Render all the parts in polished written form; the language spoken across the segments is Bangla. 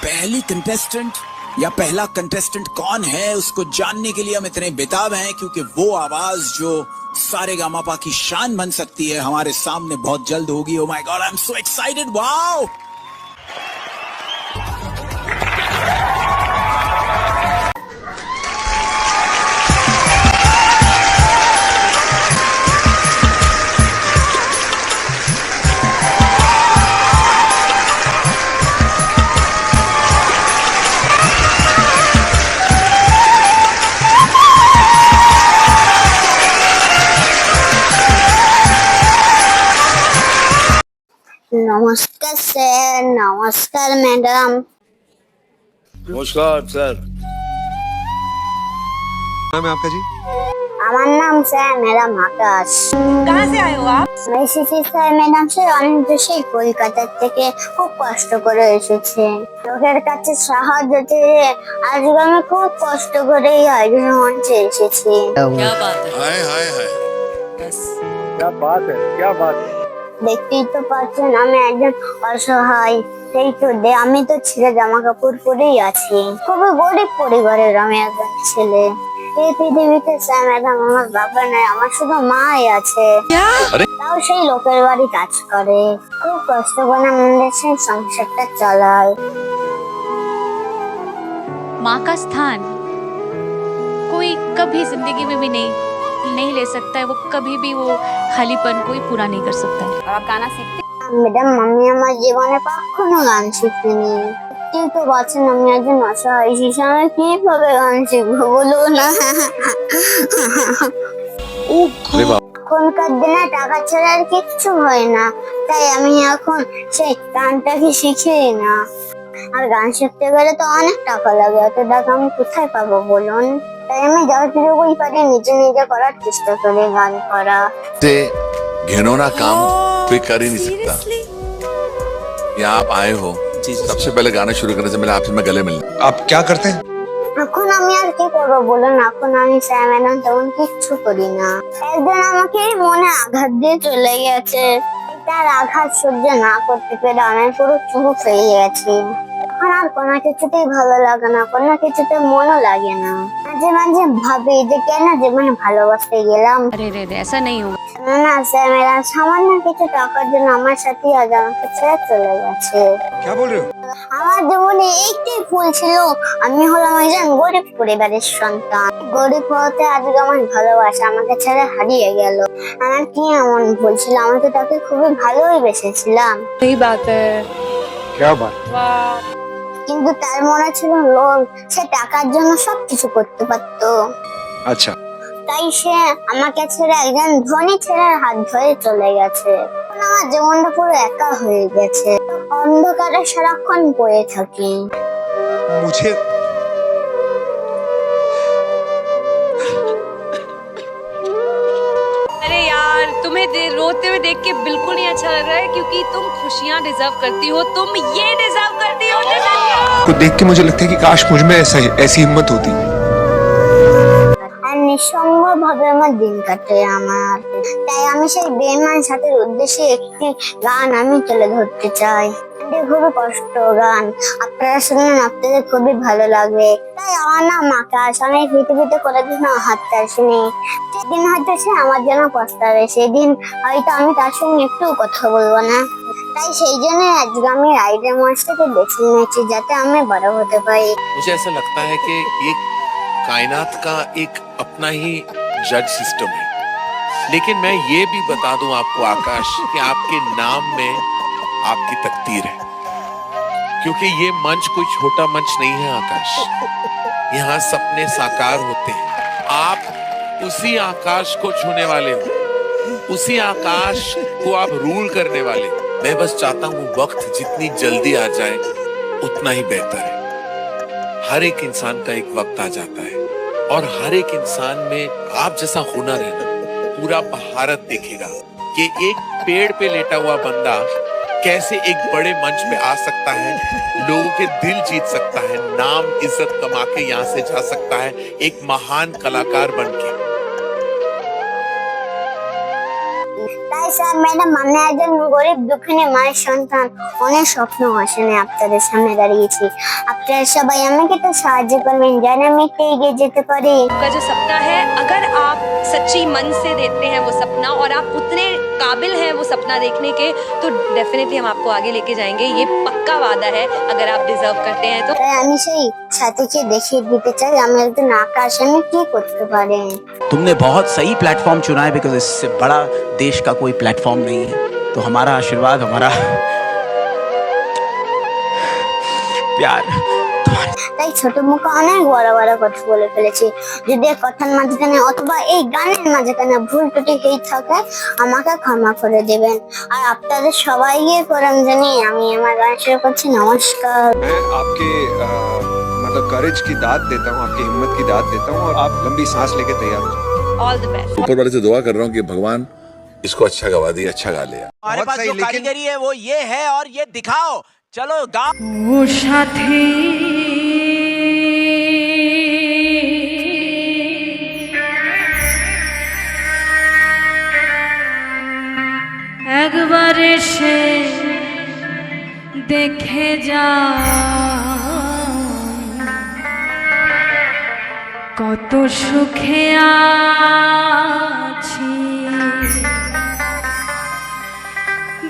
पहली कंटेस्टेंट या पहला कंटेस्टेंट कौन है उसको जानने के लिए हम इतने बेताब हैं, क्योंकि वो आवाज जो सारेगामापा की शान बन सकती है हमारे सामने बहुत जल्द होगी। Oh my God, I am so excited. Wow! নমস্কার স্যার, নমস্কার ম্যাডাম। नमस्कार सर। नाम है आपका जी? আমার নাম স্যার ম্যাডাম আকাশ। कहाँ से आए हो आप? আমি এসেছি স্যার ম্যাডাম স্যার অনেক দূর সেই কলকাতা থেকে খুব কষ্ট করে এসেছি। লোকের কাছে সাহায্য চেয়ে আজকে আমি খুব কষ্ট করে এই আয়োজন মঞ্চে এসেছি। क्या बात है? हाय हाय हाय, बस क्या बात है, क्या बात है। দেখতেই তো পাচ্ছেন আমি একজন অসহায়। সেই তো আমি তো ছেলে জামা কাপড় পরেই আছি। খুবই গরিব পরিবারের আমি একজন ছেলে। এই পৃথিবীতে স্যার ম্যাডাম আমার বাবা নাই, আমার শুধু মাই আছে। তাও সেই লোকের বাড়ি কাজ করে, খুব কষ্ট করে আমাদের সেই সংসারটা চালায়। माँ का स्थान कोई कभी जिंदगी में भी नहीं ले सकता है। वो कभी भी वो खालीपन कोई पूरा नहीं कर सकता है। और आप गाना सीखते ম্যাডাম আমি আমার জীবনে কখনো গান শিখিনি। ঠিক তো বলছেন আমি একজন অসহায় শিশু, আমি কিভাবে গান শিখবো বলুন না। এখনকার দিনে টাকা ছাড়া আর কিচ্ছু হয় না, তাই আমি এখন সেই গানটাকে শিখেই না। আর গান শিখতে গেলে তো অনেক টাকা লাগে, এত টাকা আমি কোথায় পাবো বলুন। তাই আমি যতটুকুই পারি নিজে নিজে করার চেষ্টা করি গান করা। से घिनौना काम कोई कर ही नहीं सकता। यहाँ आप आए हो, सबसे पहले गाना शुरू करने से पहले आपसे मैं गले मिलना। आप क्या करते हैं? এখন আমি আর কি করবো বলুন, এখন আমি স্যার ম্যাডাম তেমন কিচ্ছু করি না। একজন আমাকে মনে আঘাত দিয়ে চলে গেছে, তার আঘাত সহ্য না করতে পেরে আমি পুরো চুপ হয়ে গেছি। এখন আর কোনো কিছুতেই ভালো লাগে না, কোনো কিছুতে মনও লাগে না। মাঝে মাঝে ভাবি যে কেন জীবনে ভালোবাসতে গেলাম। अरे रे रे, ऐसा नहीं होगा। না স্যার ম্যাডাম সামান্য কিছু টাকার জন্য আমার সাথে আজ আমাকে ছেড়ে চলে গেছে। क्या बोल रहे हो? আমার জীবনে একটাই ভুল ছিল, আমি হলাম একজন গরিব পরিবারের সন্তান। গরিব হতে আজকে আমার ভালোবাসা আমাকে ছেড়ে হারিয়ে গেল। আমার কি এমন ভুল ছিল, আমি তো তাকে খুবই ভালোই বেসেছিলাম। सही बात है। क्या बात? वाह, কিন্তু তার মনে ছিল লোভ, সে টাকার জন্য সবকিছু করতে পারতো। अच्छा, তাই সে আমাকে ছেড়ে একজন ধনী ছেলের হাত ধরে চলে গেছে। এখন আমার জীবনটা পুরো একা হয়ে গেছে, অন্ধকারে সারাক্ষণ পড়ে থাকি। मुझे अरे यार तुम्हें रोते हुए देख के बिल्कुल नहीं अच्छा लग रहा है, क्योंकि तुम खुशियाँ डिजर्व करती हो, तुम ये डिजर्व करती हो। को देख के मुझे लगता है कि काश मुझ में ऐसी हिम्मत होती। আর নিঃসঙ্গ ভাবে আমার দিন কাটে আমার। তাই আমি সেই বেঈমান সাথের উদ্দেশ্যে একটি গান আমি তুলে ধরতে চাই। এটি খুবই কষ্ট গান, আপনারা শুনলেন আপনাদের খুবই ভালো লাগবে। তাই আমার নাম আকাশ, আমি এই পৃথিবীতে কোনোদিন হাঁটতে আসিনি। সেদিন হয়তো সে আমার জন্য পস্তাবে, সেদিন হয়তো আমি তার সঙ্গে একটু কথা বলবো না। তাই সেই জন্য আজকে আমি রাইডার মঞ্চটাকে বেছে নিয়েছি, যাতে আমি বড় হতে পারি। मुझे ऐसा लगता है कि ये कायनात का एक अपना ही जज सिस्टम है, लेकिन मैं ये भी बता दूं आपको आकाश कि आपके नाम में आपकी तकदीर है, क्योंकि ये मंच कोई छोटा मंच नहीं है आकाश। यहाँ सपने साकार होते हैं। आप उसी आकाश को छूने वाले हो, उसी आकाश को आप रूल करने वाले। मैं बस चाहता हूँ वक्त जितनी जल्दी आ जाए उतना ही बेहतर है। हर एक इंसान का एक वक्त आ जाता है, और हर एक इंसान में आप जैसा हुनर है ना, पूरा भारत देखेगा कि एक पेड़ पे लेटा हुआ बंदा कैसे एक बड़े मंच पे आ सकता है, लोगों के दिल जीत सकता है, नाम इज्जत कमा के यहाँ से जा सकता है एक महान कलाकार बन के। তাই স্যার ম্যাডাম, আমি একজন গরিব দুঃখিনী মায়ের সন্তান, অনেক স্বপ্ন আসেনি, আপনাদের সামনে দাঁড়িয়েছি। আপনারা সবাই আমাকে একটু সাহায্য করবেন যেন আমি একটু এগিয়ে যেতে পারি। आपका जो सपना है, अगर आप सच्ची मन से देते हैं वो सपना और आप उतने काबिल हैं वो सपना देखने के, तो डेफिनेटली हम आपको आगे लेके जाएंगे। ये पक्का वादा है, अगर आप डिजर्व करते हैं तो। তাই আমি সেই সাথীকে দেখিয়ে দিতে চাই আমি একজন আকাশ, আমি কি করতে পারি। तुमने बहुत सही प्लेटफॉर्म चुना है, बिकॉज इससे बड़ा देश का कोई प्लेटफॉर्म नहीं है। तो हमारा आशीर्वाद, हमारा प्यार তাই ছোট মুখে অনেক বড় বড় কথা বলে ফেলেছি। যদি এই কথার মাঝখানে অথবা এই গানের মাঝখানে ভুল ত্রুটি হয়ে থাকে আমাকে ক্ষমা করে দেবেন। আর আপনাদের সবাইকে কোরআন জানিয়ে আমি আমার গান শুরু করছি। নমস্কার। मैं आपके मतलब करेज की दाद देता हूँ, आपकी हिम्मत की दाद देता हूँ, और आप लंबी सांस लेके तैयार हो जाओ। All the best. ऊपर वाले से दुआ कर रहा हूँ कि भगवान इसको अच्छा गवा दिया, अच्छा गा लिया। हमारे बहुत पास सही, जो लेकिन- कारीगरी है वो ये है, और ये दिखाओ। चलो गाओ। ও সাথী একবার এসে দেখে যা কত সুখে আছি,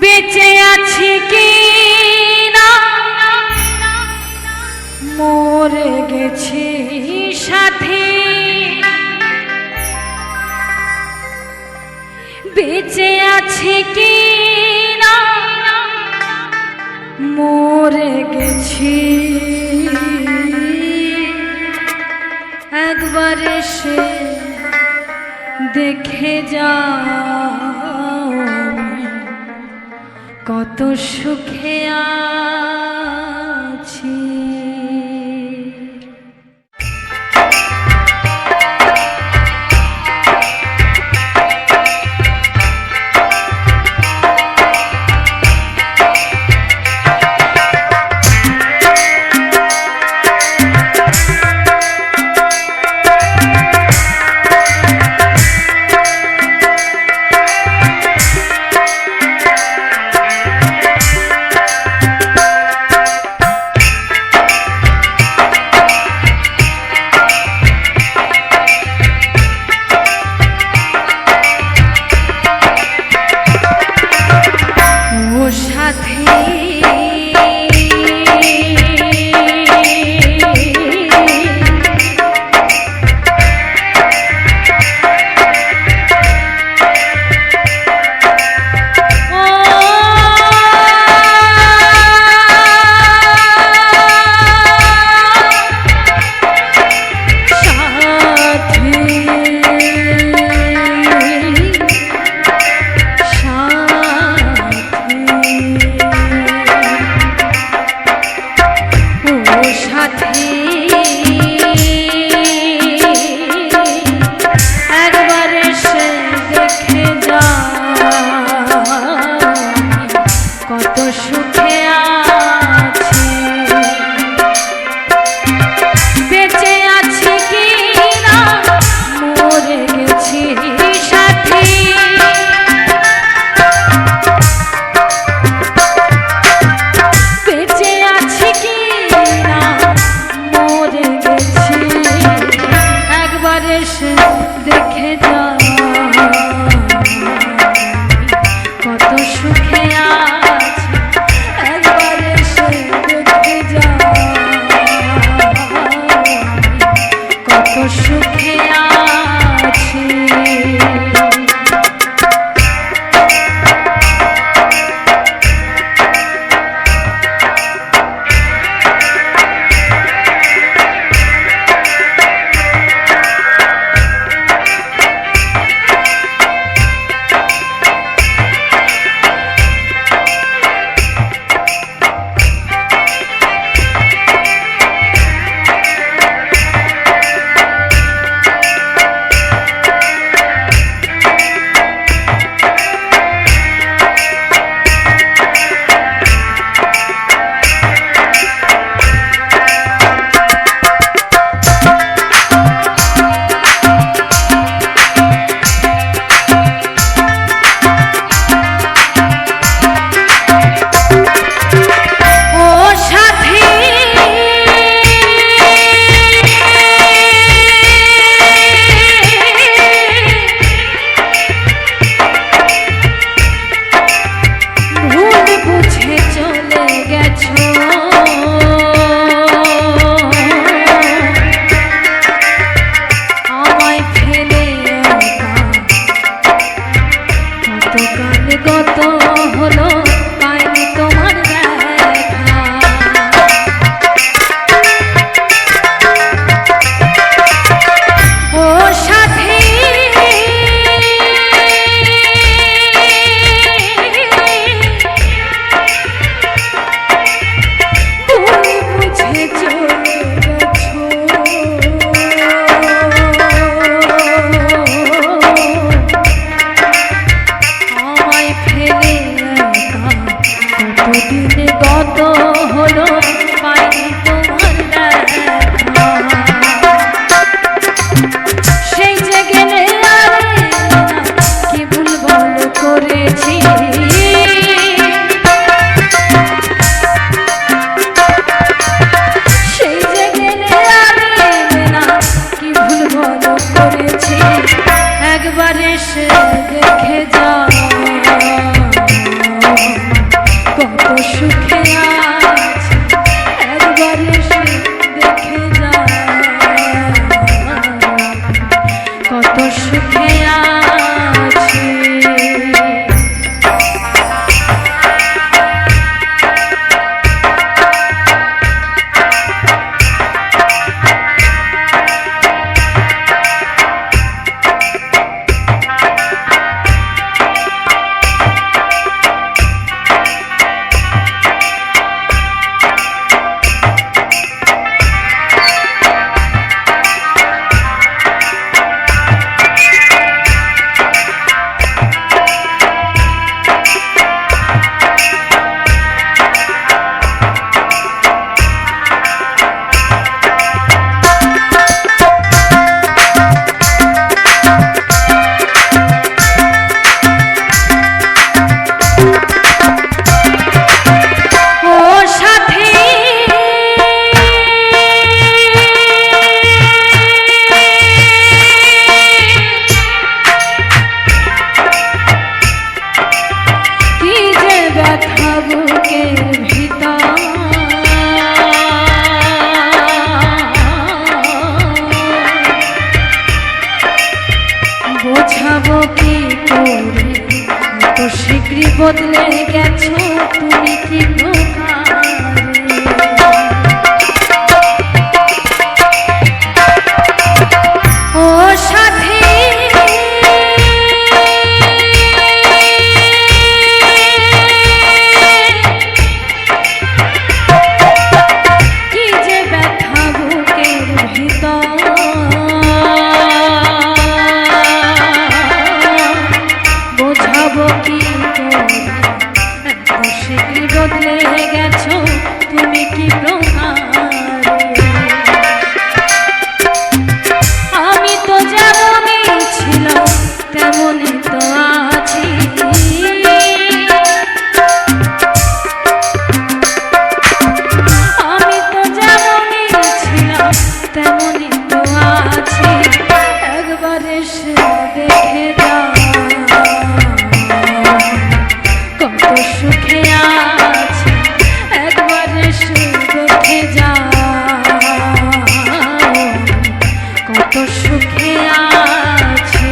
বেঁচে আছি কি না মরে গেছি সাথী, বেঁচে আছি কি না মরে গেছি, একবার এসে দেখে যাও কত সুখে আছি। ও সাথী দিনে গত হলো পাইনি তোমার দেখা। সেই যে গেলে আর কি ভুল বল করেছি, সেই যে গেলে আর না কি ভুল বল করেছি। একবার এসে দেখে যাও কত সুখে আছি, একবার এসে দেখে যাও কত সুখে আছি। বোঝাবো কি করে এত শীঘ্রই বদলে গেছো তুমি কি ও সাথী। কি যে ব্যথা বুকের ভিতর, বোঝাবো কি করে এত শীঘ্রই বদলে গেছো তুমি কি আমি তো যেমনই ছিলাম তেমনই তো আছি, আমি তো যেমনই ছিলাম তেমনই তো আছি। একবার এসে দেখে যাও কত সুখে আছি, একবার এসে দেখে যাও কত সুখে আছি।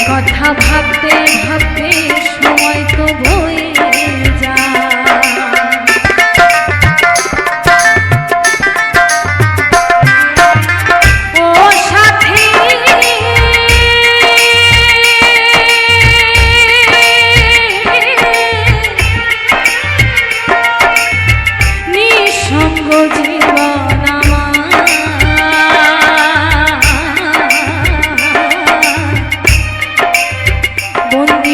কথা ভাবতে ভাবতে সময় তো বয়ে যায়। ও সাথী নিঃসঙ্গ জীবন আমার, বন্দি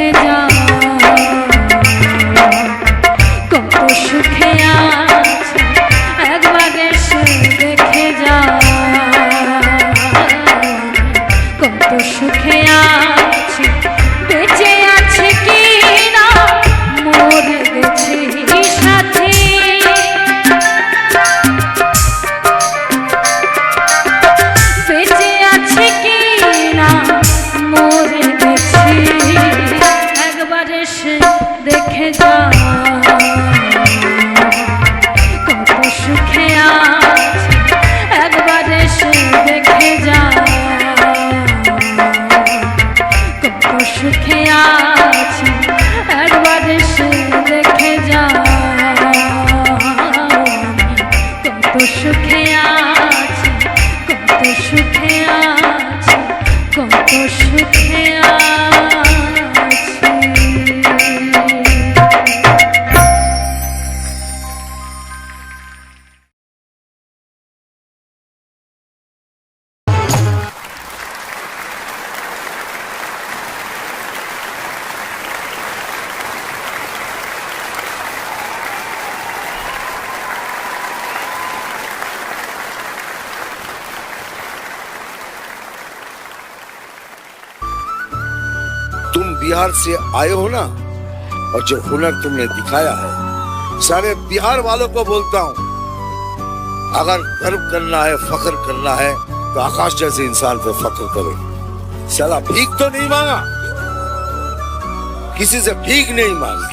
দেখে যা কত সুখে আছি একবার এসে দেখে যা কত সুখে আছি বেঁচে আছে কি না মরে গেছি সাথে বেঁচে আছে কি না মরে গেছি একবার এসে দেখে যা কত সুখে আছি একবার এসে দেখে যা কত সুখে আছি একবার এসে দেখে যা কত সুখে আছি কত সুখে আছি কত সুখে আছি तुम बिहार से आए हो ना, और जो हुनर तुमने दिखाया है सारे बिहार वालों को बोलता हूँ, अगर गर्व करना है फख्र करना है तो आकाश जैसे इंसान पे फख्र करो। साला भीख तो नहीं मांगा, किसी से भीख नहीं मांगी,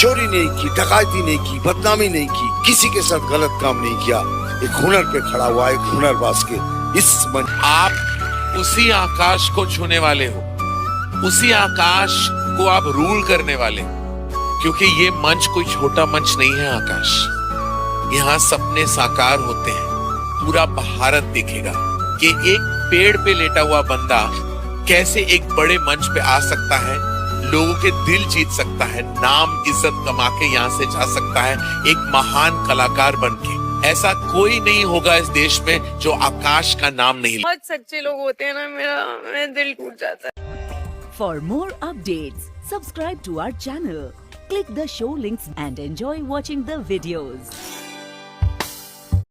चोरी नहीं की, डकैती नहीं की, बदनामी नहीं की, किसी के साथ गलत काम नहीं किया। एक हुनर पे खड़ा हुआ एक हुनरबाज के इस मंच। आप उसी आकाश को छूने वाले हो, उसी आकाश को आप रूल करने वाले हो, क्योंकि ये मंच कोई छोटा मंच नहीं है आकाश। यहाँ सपने साकार होते हैं। पूरा भारत देखेगा कि एक पेड़ पे लेटा हुआ बंदा कैसे एक बड़े मंच पे आ सकता है, लोगों के दिल जीत सकता है, नाम इज्जत कमा के यहाँ से जा सकता है एक महान कलाकार बन के। ऐसा कोई नहीं होगा इस देश में जो आकाश का नाम नहीं। बहुत सच्चे लोग होते हैं ना, मेरा दिल टूट जाता है। For more updates, subscribe to our channel, click the show links and enjoy watching the videos.